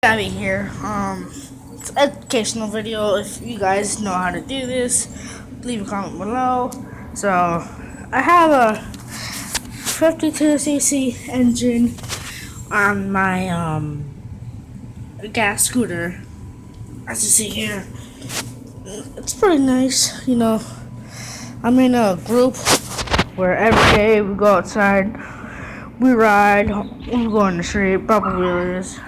Abby here. It's an educational video. If you guys know how to do this, leave a comment below. So, I have a 52cc engine on my gas scooter. As you see here, it's pretty nice. I'm in a group where every day we go outside, we ride, we go on the street, pop wheelies.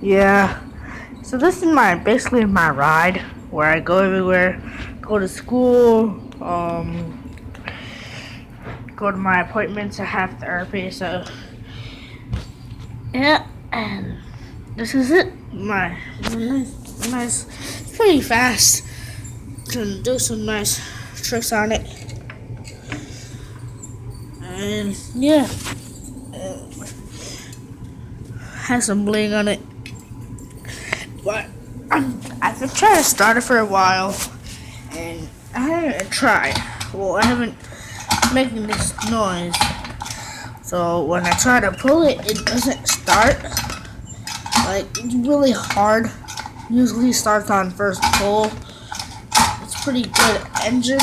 Yeah. So this is basically my ride where I go everywhere, go to school, go to my appointments. I have therapy, so yeah. And this is it. My nice, pretty fast. Can do some nice tricks on it, and yeah, has some bling on it. But I've been trying to start it for a while, and I haven't tried. Well, I haven't making this noise. So when I try to pull it, it doesn't start. Like, it's really hard. Usually starts on first pull. It's pretty good engine,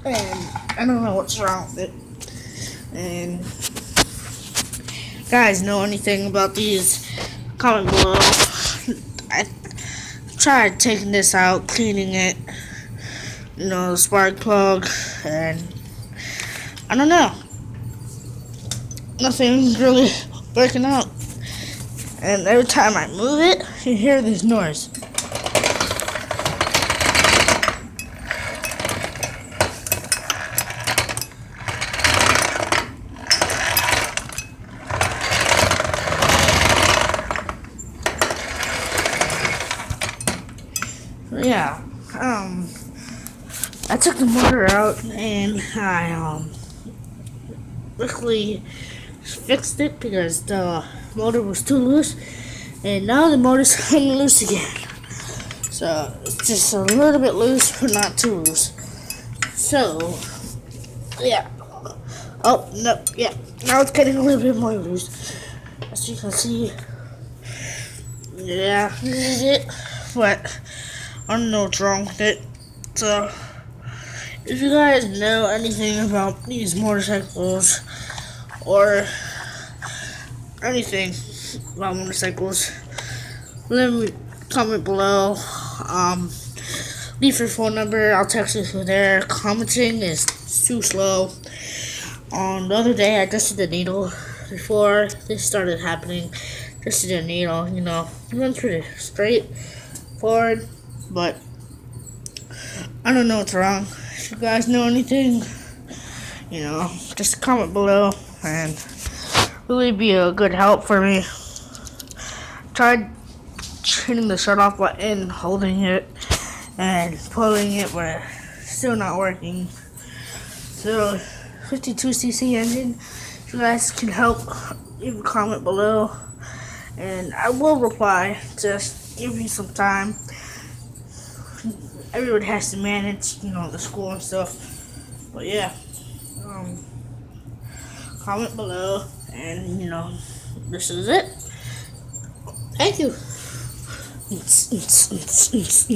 and I don't know what's wrong with it. And guys know anything about these? Comment below. I tried taking this out, cleaning it, the spark plug, and I don't know. Nothing's really working out. And every time I move it, you hear this noise. Yeah, I took the motor out and I quickly fixed it because the motor was too loose, and now the motor's coming loose again. So it's just a little bit loose, but not too loose. So yeah. Oh no, yeah. Now it's getting a little bit more loose, as you can see. Yeah, this is it. But I don't know what's wrong with it. So, if you guys know anything about these motorcycles or anything about motorcycles, let me comment below. Leave your phone number. I'll text you through there. Commenting is too slow. The other day, I just did the needle before this started happening. Just did a needle. It went pretty straight forward. But I don't know what's wrong. If you guys know anything, just comment below and really be a good help for me. Tried hitting the shut off button, holding it, and pulling it, but still not working. So 52cc engine. If you guys can help, leave a comment below, and I will reply. Just give me some time. Everyone has to manage, the school and stuff. But yeah, comment below, and this is it. Thank you.